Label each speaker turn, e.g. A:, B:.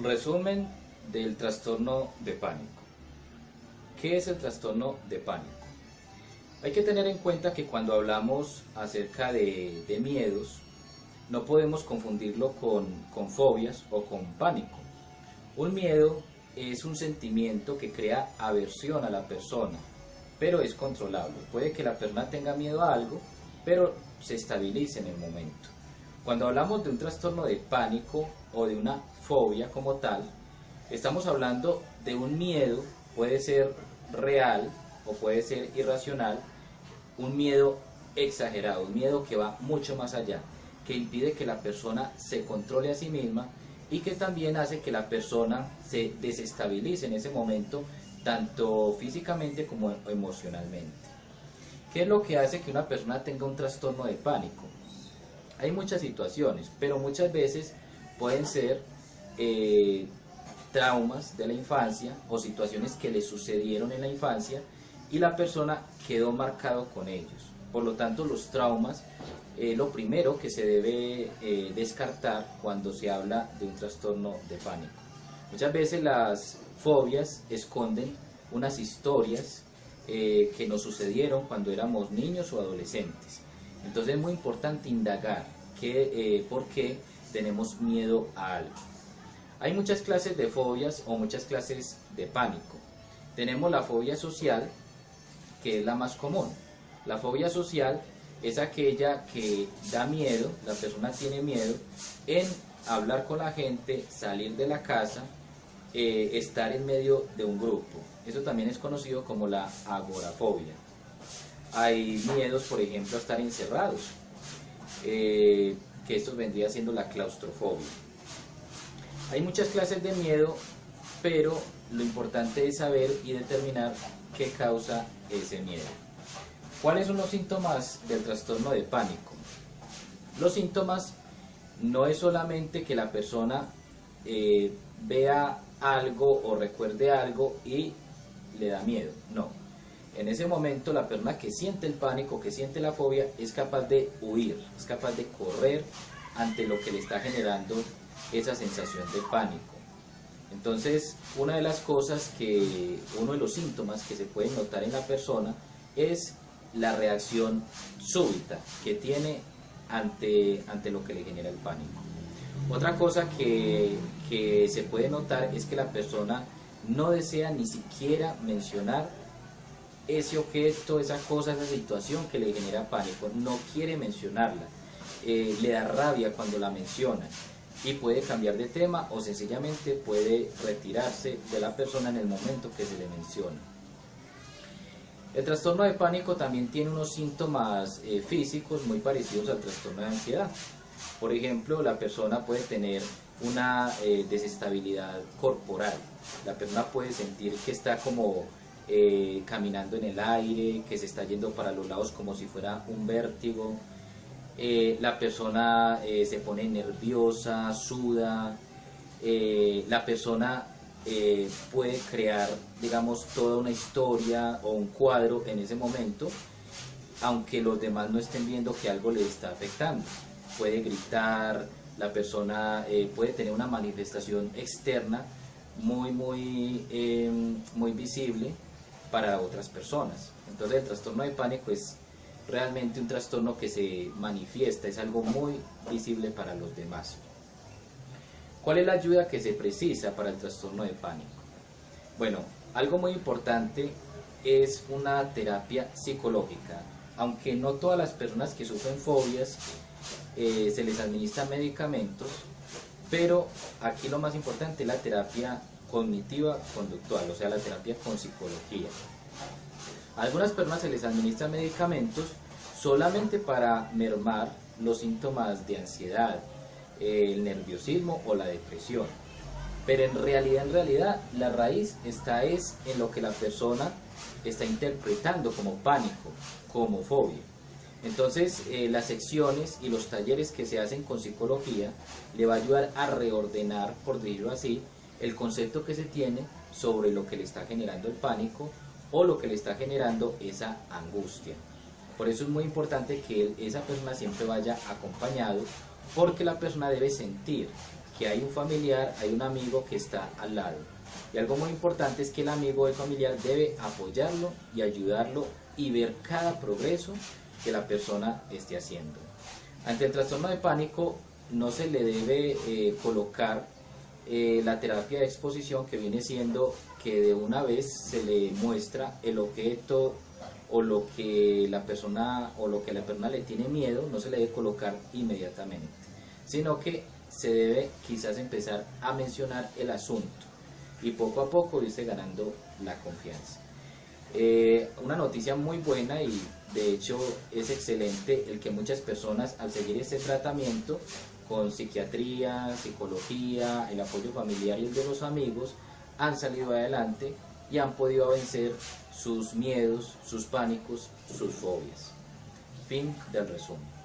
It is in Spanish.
A: Resumen del trastorno de pánico. ¿Qué es el trastorno de pánico? Hay que tener en cuenta que cuando hablamos acerca de miedos, no podemos confundirlo con fobias o con pánico. Un miedo es un sentimiento que crea aversión a la persona, pero es controlable. Puede que la persona tenga miedo a algo, pero se estabilice en el momento. Cuando hablamos de un trastorno de pánico o de una fobia como tal, estamos hablando de un miedo, puede ser real o puede ser irracional, un miedo exagerado, un miedo que va mucho más allá, que impide que la persona se controle a sí misma y que también hace que la persona se desestabilice en ese momento, tanto físicamente como emocionalmente. ¿Qué es lo que hace que una persona tenga un trastorno de pánico? Hay muchas situaciones, pero muchas veces pueden ser traumas de la infancia o situaciones que le sucedieron en la infancia y la persona quedó marcado con ellos. Por lo tanto, los traumas lo primero que se debe descartar cuando se habla de un trastorno de pánico. Muchas veces las fobias esconden unas historias que nos sucedieron cuando éramos niños o adolescentes. Entonces es muy importante indagar por qué tenemos miedo a algo. Hay muchas clases de fobias o muchas clases de pánico. Tenemos la fobia social, que es la más común. La fobia social es aquella que da miedo, la persona tiene miedo en hablar con la gente, salir de la casa, estar en medio de un grupo. Eso también es conocido como la agorafobia. Hay miedos, por ejemplo, a estar encerrados, que esto vendría siendo la claustrofobia. Hay muchas clases de miedo, pero lo importante es saber y determinar qué causa ese miedo. ¿Cuáles son los síntomas del trastorno de pánico? Los síntomas no es solamente que la persona vea algo o recuerde algo y le da miedo, no. En ese momento la persona que siente el pánico, que siente la fobia, es capaz de huir, es capaz de correr ante lo que le está generando esa sensación de pánico. Entonces, una de las cosas uno de los síntomas que se pueden notar en la persona es la reacción súbita que tiene ante lo que le genera el pánico. Otra cosa que se puede notar es que la persona no desea ni siquiera mencionar ese objeto, esa cosa, esa situación que le genera pánico, no quiere mencionarla, le da rabia cuando la menciona y puede cambiar de tema o sencillamente puede retirarse de la persona en el momento que se le menciona. El trastorno de pánico también tiene unos síntomas físicos muy parecidos al trastorno de ansiedad. Por ejemplo, la persona puede tener una desestabilidad corporal. La persona puede sentir que está como caminando en el aire, que se está yendo para los lados como si fuera un vértigo. La persona se pone nerviosa, suda. La persona puede crear, digamos, toda una historia o un cuadro en ese momento, aunque los demás no estén viendo que algo le está afectando. Puede gritar, la persona puede tener una manifestación externa muy visible para otras personas. Entonces el trastorno de pánico es realmente un trastorno que se manifiesta, es algo muy visible para los demás. ¿Cuál es la ayuda que se precisa para el trastorno de pánico? Bueno, algo muy importante es una terapia psicológica. Aunque no todas las personas que sufren fobias se les administran medicamentos, pero aquí lo más importante es la terapia cognitiva conductual, o sea, la terapia con psicología. A algunas personas se les administran medicamentos solamente para mermar los síntomas de ansiedad, el nerviosismo o la depresión. Pero en realidad la raíz está en lo que la persona está interpretando como pánico, como fobia. Entonces las secciones y los talleres que se hacen con psicología le va a ayudar a reordenar, por decirlo así, el concepto que se tiene sobre lo que le está generando el pánico o lo que le está generando esa angustia. Por eso es muy importante que esa persona siempre vaya acompañado, porque la persona debe sentir que hay un familiar, hay un amigo que está al lado. Y algo muy importante es que el amigo o el familiar debe apoyarlo y ayudarlo y ver cada progreso que la persona esté haciendo. Ante el trastorno de pánico no se le debe colocar la terapia de exposición, que viene siendo que de una vez se le muestra el objeto o lo que la persona le tiene miedo, no se le debe colocar inmediatamente, sino que se debe quizás empezar a mencionar el asunto y poco a poco irse ganando la confianza. Una noticia muy buena, y de hecho es excelente el que muchas personas, al seguir este tratamiento con psiquiatría, psicología, el apoyo familiar y el de los amigos, han salido adelante y han podido vencer sus miedos, sus pánicos, sus fobias. Fin del resumen.